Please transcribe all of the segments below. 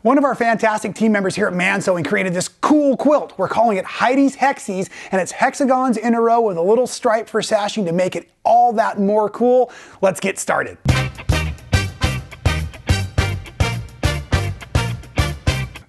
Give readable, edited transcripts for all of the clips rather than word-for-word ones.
One of our fantastic team members here at Man Sewing created this cool quilt. We're calling it Heidi's Hexis, and it's hexagons in a row with a little stripe for sashing to make it all that more cool. Let's get started.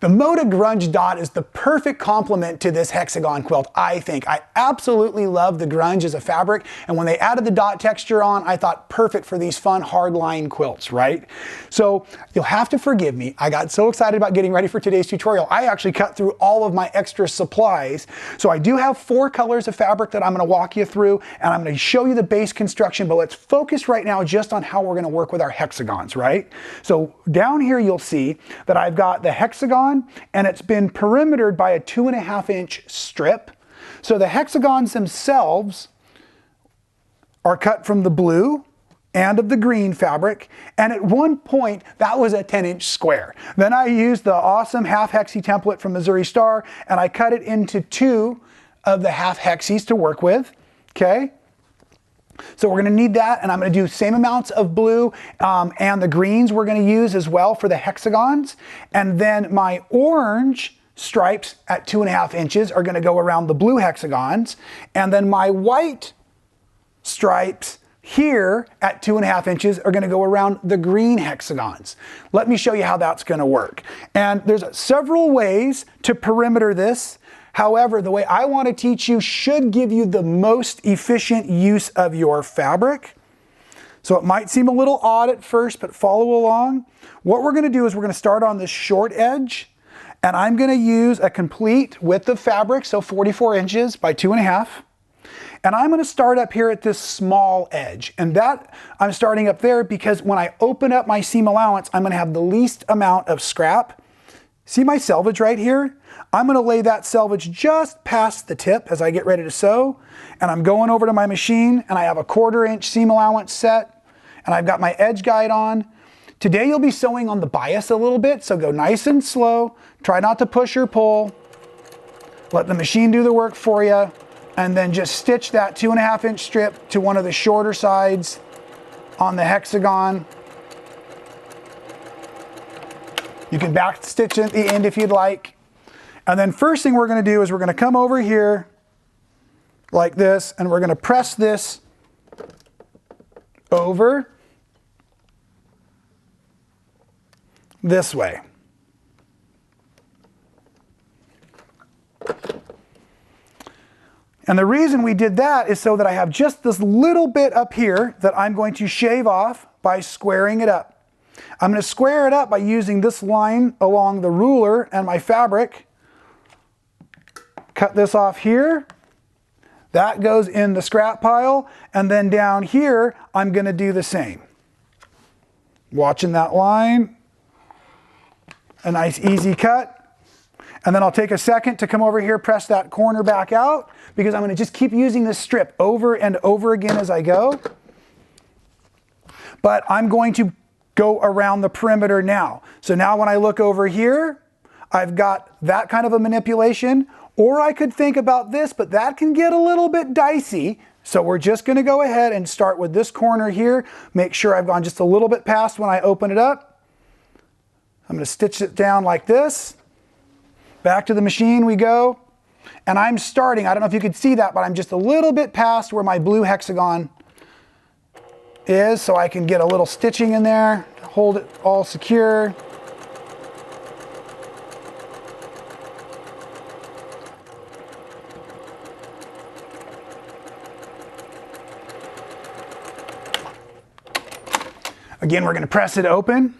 The Moda Grunge Dot is the perfect complement to this hexagon quilt, I think. I absolutely love the grunge as a fabric, and when they added the dot texture on, I thought perfect for these fun hardline quilts, right? So you'll have to forgive me. I got so excited about getting ready for today's tutorial, I actually cut through all of my extra supplies. So I do have 4 colors of fabric that I'm going to walk you through, and I'm going to show you the base construction, but let's focus right now just on how we're going to work with our hexagons, right? So down here you'll see that I've got the hexagon, and it's been perimetered by a 2.5-inch strip. So the hexagons themselves are cut from the blue and of the green fabric, and at one point that was a 10-inch square. Then I used the awesome half hexie template from Missouri Star, and I cut it into 2 of the half hexies to work with, okay? So we're going to need that, and I'm going to do same amounts of blue and the greens we're going to use as well for the hexagons. And then my orange stripes at 2.5 inches are going to go around the blue hexagons. And then my white stripes here at 2.5 inches are going to go around the green hexagons. Let me show you how that's going to work. And there's several ways to perimeter this. However, the way I want to teach you should give you the most efficient use of your fabric. So it might seem a little odd at first, but follow along. What we're going to do is we're going to start on this short edge, and I'm going to use a complete width of fabric, so 44 inches by 2.5. And I'm going to start up here at this small edge. And that I'm starting up there because when I open up my seam allowance, I'm going to have the least amount of scrap. See my selvage right here? I'm going to lay that selvage just past the tip as I get ready to sew. And I'm going over to my machine, and I have a 1/4 inch seam allowance set, and I've got my edge guide on. Today you'll be sewing on the bias a little bit, so go nice and slow. Try not to push or pull. Let the machine do the work for you, and then just stitch that 2.5 inch strip to one of the shorter sides on the hexagon. You can back stitch at the end if you'd like. And then first thing we're going to do is we're going to come over here like this, and we're going to press this over this way. And the reason we did that is so that I have just this little bit up here that I'm going to shave off by squaring it up. I'm going to square it up by using this line along the ruler and my fabric. Cut this off here. That goes in the scrap pile. And then down here, I'm going to do the same. Watching that line. A nice easy cut. And then I'll take a second to come over here, press that corner back out, because I'm going to just keep using this strip over and over again as I go. But I'm going to go around the perimeter now. So now when I look over here, I've got that kind of a manipulation, or I could think about this, but that can get a little bit dicey. So we're just going to go ahead and start with this corner here. Make sure I've gone just a little bit past when I open it up. I'm going to stitch it down like this. Back to the machine we go. And I'm starting, I don't know if you could see that, but I'm just a little bit past where my blue hexagon is, so I can get a little stitching in there, hold it all secure. Again, we're going to press it open.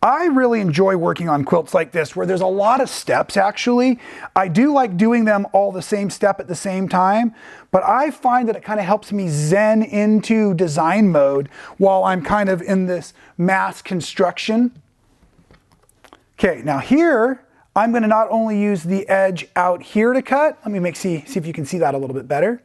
I really enjoy working on quilts like this where there's a lot of steps actually. I do like doing them all the same step at the same time, but I find that it kind of helps me zen into design mode while I'm kind of in this mass construction. Okay, now here, I'm going to not only use the edge out here to cut. Let me see if you can see that a little bit better.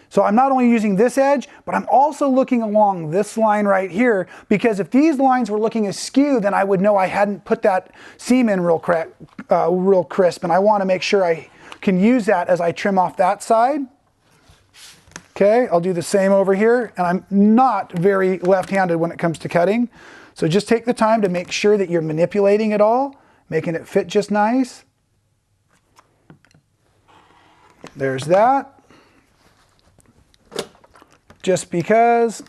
So I'm not only using this edge, but I'm also looking along this line right here, because if these lines were looking askew, then I would know I hadn't put that seam in real crisp, and I want to make sure I can use that as I trim off that side. Okay, I'll do the same over here, and I'm not very left-handed when it comes to cutting. So just take the time to make sure that you're manipulating it all, making it fit just nice. There's that. Just because.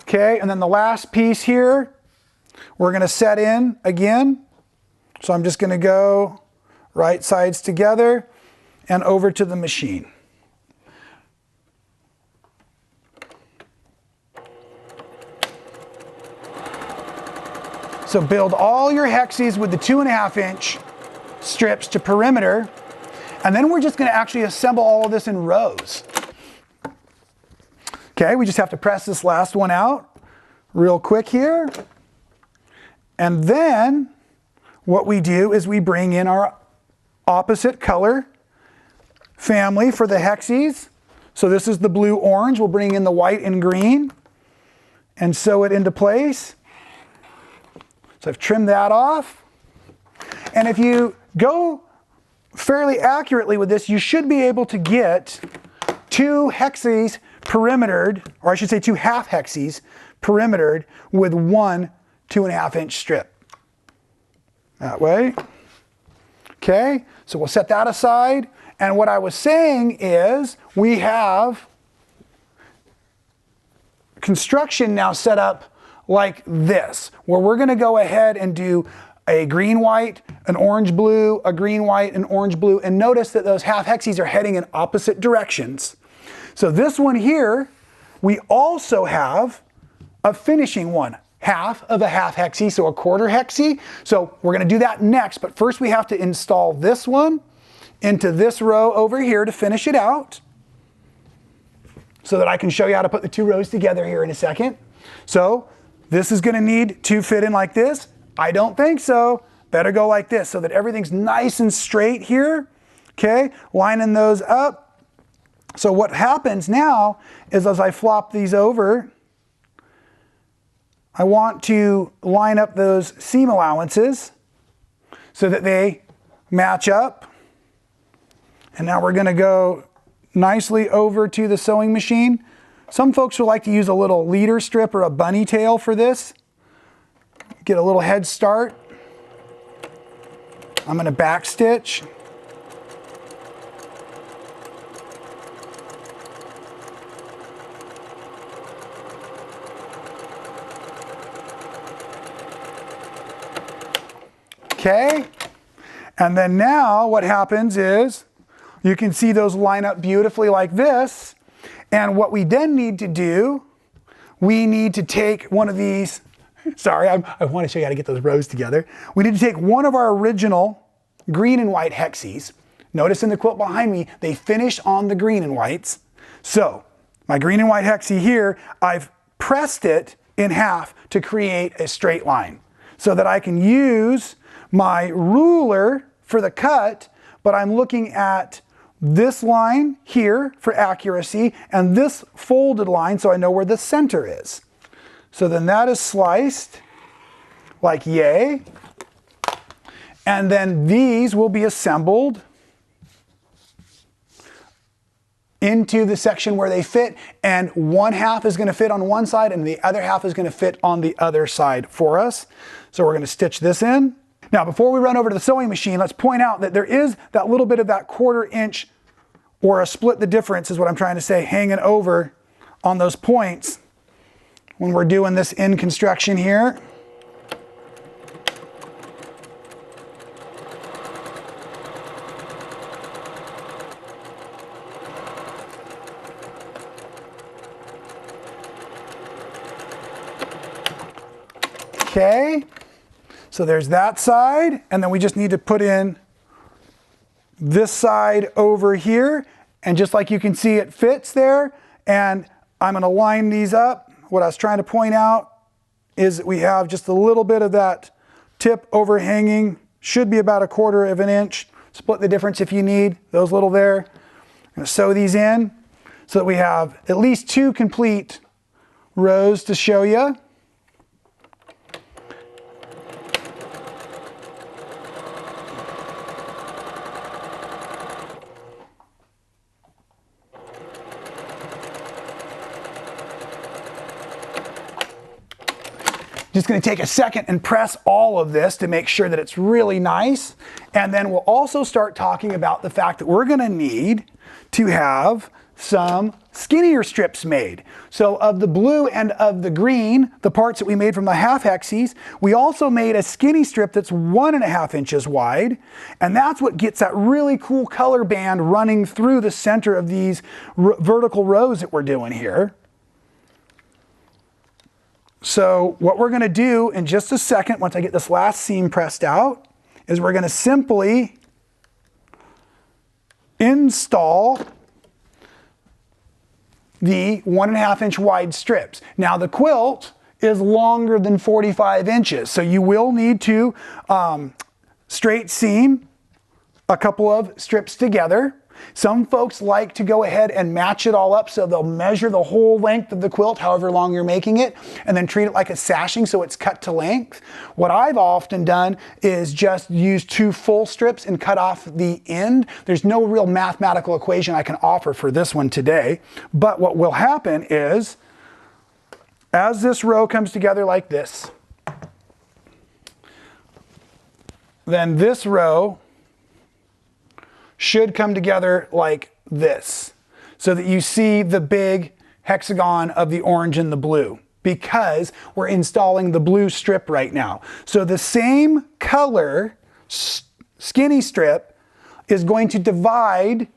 Okay, and then the last piece here, we're going to set in again. So I'm just going to go right sides together and over to the machine. So build all your Hexis with the 2.5 inch strips to perimeter, and then we're just going to actually assemble all of this in rows. Okay, we just have to press this last one out real quick here. And then what we do is we bring in our opposite color family for the Hexis. So this is the blue-orange. We'll bring in the white and green and sew it into place. So I've trimmed that off. And if you go fairly accurately with this, you should be able to get 2 Hexis perimetered, or I should say 2 half Hexis perimetered with 1 2.5 inch strip. That way. Okay, so we'll set that aside. And what I was saying is we have construction now set up like this, where we're going to go ahead and do a green white, an orange blue, a green white, an orange blue, and notice that those half Hexis are heading in opposite directions. So this one here, we also have a finishing one, half of a half Hexi, so a quarter Hexi. So we're going to do that next, but first we have to install this one into this row over here to finish it out, so that I can show you how to put the 2 rows together here in a second. So this is going to need to fit in like this. I don't think so. Better go like this so that everything's nice and straight here. Okay, lining those up. So what happens now is as I flop these over, I want to line up those seam allowances so that they match up. And now we're going to go nicely over to the sewing machine. Some folks will like to use a little leader strip or a bunny tail for this. Get a little head start. I'm going to back stitch. Okay, and then now what happens is you can see those line up beautifully like this. And what we then need to do, we need to take one of these, sorry, I want to show you how to get those rows together. We need to take one of our original green and white Hexis. Notice in the quilt behind me, they finish on the green and whites. So my green and white Hexi here, I've pressed it in half to create a straight line so that I can use my ruler for the cut, but I'm looking at this line here for accuracy and this folded line so I know where the center is. So then that is sliced like yay. And then these will be assembled into the section where they fit, and one half is going to fit on one side and the other half is going to fit on the other side for us. So we're going to stitch this in. Now before we run over to the sewing machine, let's point out that there is that little bit of that 1/4 inch, or a split the difference is what I'm trying to say, hanging over on those points when we're doing this in construction here. Okay, so there's that side, and then we just need to put in this side over here, and just like you can see, it fits there. And I'm going to line these up. What I was trying to point out is that we have just a little bit of that tip overhanging, should be about 1/4 inch. Split the difference if you need those little there. I'm going to sew these in so that we have at least 2 complete rows to show you. Just going to take a second and press all of this to make sure that it's really nice. And then we'll also start talking about the fact that we're going to need to have some skinnier strips made. So of the blue and of the green, the parts that we made from the half hexes, we also made a skinny strip that's 1.5 inches wide. And that's what gets that really cool color band running through the center of these vertical rows that we're doing here. So what we're going to do in just a second, once I get this last seam pressed out, is we're going to simply install the 1.5 inch wide strips. Now the quilt is longer than 45 inches, so you will need to straight seam a couple of strips together. Some folks like to go ahead and match it all up, so they'll measure the whole length of the quilt, however long you're making it, and then treat it like a sashing so it's cut to length. What I've often done is just use 2 full strips and cut off the end. There's no real mathematical equation I can offer for this one today, but what will happen is, as this row comes together like this, then this row should come together like this, so that you see the big hexagon of the orange and the blue, because we're installing the blue strip right now. So the same color skinny strip is going to divide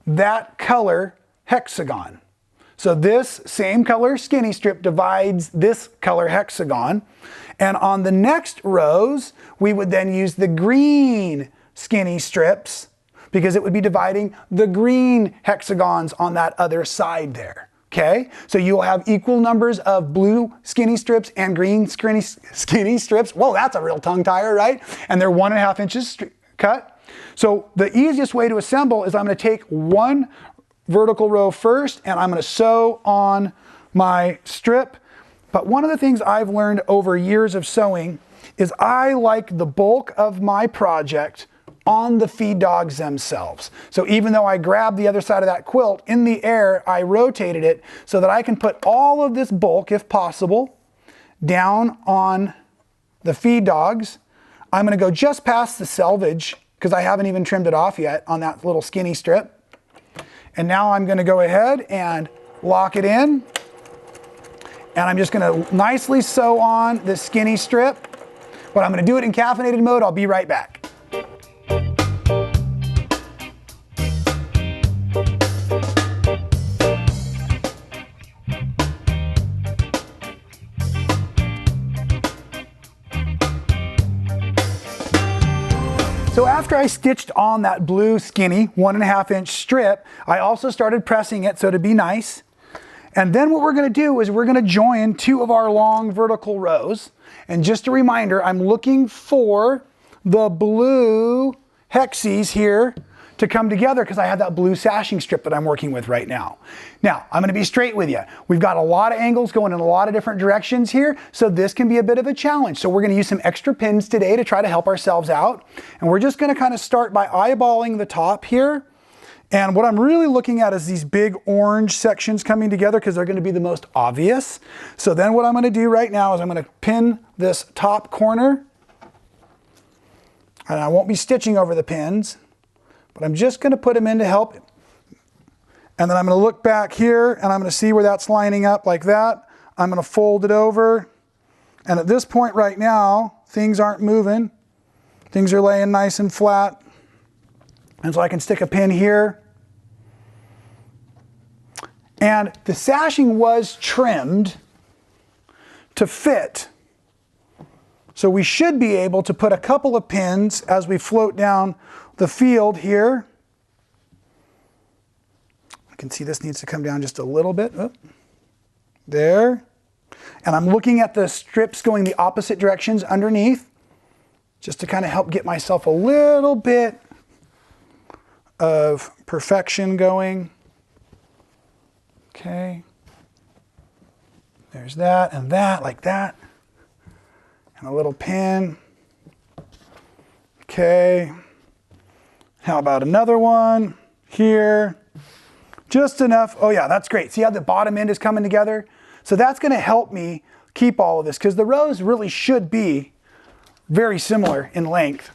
that color hexagon. So this same color skinny strip divides this color hexagon, and on the next rows we would then use the green skinny strips, because it would be dividing the green hexagons on that other side there, okay? So you will have equal numbers of blue skinny strips and green skinny strips. Whoa, that's a real tongue tire, right? And they're 1.5 inches cut. So the easiest way to assemble is I'm gonna take one vertical row first, and I'm gonna sew on my strip. But one of the things I've learned over years of sewing is I like the bulk of my project on the feed dogs themselves. So even though I grabbed the other side of that quilt, in the air I rotated it so that I can put all of this bulk, if possible, down on the feed dogs. I'm going to go just past the selvage, because I haven't even trimmed it off yet on that little skinny strip. And now I'm going to go ahead and lock it in, and I'm just going to nicely sew on this skinny strip. But I'm going to do it in caffeinated mode. I'll be right back. So after I stitched on that blue skinny 1.5 inch strip, I also started pressing it so to be nice. And then what we're going to do is we're going to join 2 of our long vertical rows. And just a reminder, I'm looking for the blue hexes here to come together, because I have that blue sashing strip that I'm working with right now. Now, I'm going to be straight with you. We've got a lot of angles going in a lot of different directions here, so this can be a bit of a challenge. So we're going to use some extra pins today to try to help ourselves out. And we're just going to kind of start by eyeballing the top here. And what I'm really looking at is these big orange sections coming together, because they're going to be the most obvious. So then what I'm going to do right now is I'm going to pin this top corner. And I won't be stitching over the pins, but I'm just going to put them in to help. And then I'm going to look back here, and I'm going to see where that's lining up like that. I'm going to fold it over. And at this point right now, things aren't moving. Things are laying nice and flat. And so I can stick a pin here. And the sashing was trimmed to fit. So we should be able to put a couple of pins as we float down the field here. I can see this needs to come down just a little bit. Oh, there. And I'm looking at the strips going the opposite directions underneath, just to kind of help get myself a little bit of perfection going. Okay. There's that and that, like that. And a little pin. Okay. How about another one here? Just enough. Oh yeah, that's great. See how the bottom end is coming together? So that's going to help me keep all of this, because the rows really should be very similar in length.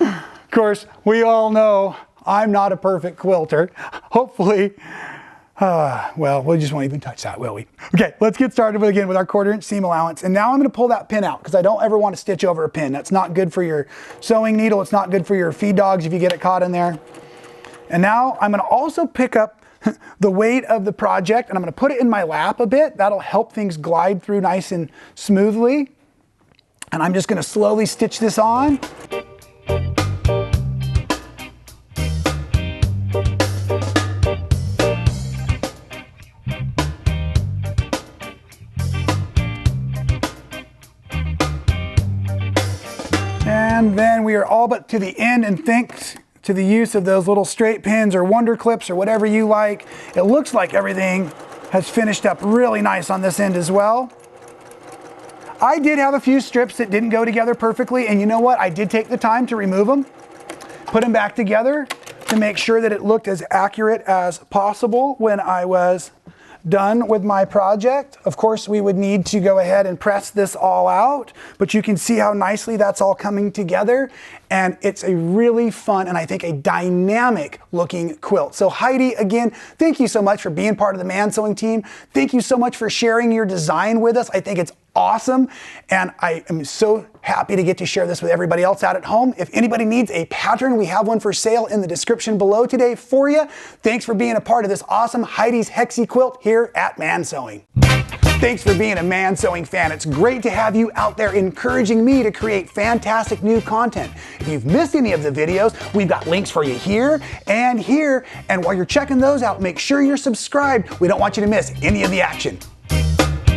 Of course, we all know I'm not a perfect quilter. Hopefully, well, we just won't even touch that, will we? Okay, let's get started again with our 1/4 inch seam allowance. And now I'm gonna pull that pin out because I don't ever want to stitch over a pin. That's not good for your sewing needle. It's not good for your feed dogs if you get it caught in there. And now I'm gonna also pick up the weight of the project and I'm gonna put it in my lap a bit. That'll help things glide through nice and smoothly. And I'm just gonna slowly stitch this on. And then we are all but to the end, and thanks to the use of those little straight pins or wonder clips or whatever you like, it looks like everything has finished up really nice on this end as well. I did have a few strips that didn't go together perfectly, and you know what? I did take the time to remove them, put them back together to make sure that it looked as accurate as possible when I was done with my project. Of course, we would need to go ahead and press this all out, but you can see how nicely that's all coming together. And it's a really fun and I think a dynamic looking quilt. So Heidi, again, thank you so much for being part of the Man Sewing team. Thank you so much for sharing your design with us. I think it's awesome. And I am so happy to get to share this with everybody else out at home. If anybody needs a pattern, we have one for sale in the description below today for you. Thanks for being a part of this awesome Heidi's Hexi quilt here at Man Sewing. Thanks for being a Man Sewing fan. It's great to have you out there encouraging me to create fantastic new content. If you've missed any of the videos, we've got links for you here and here. And while you're checking those out, make sure you're subscribed. We don't want you to miss any of the action.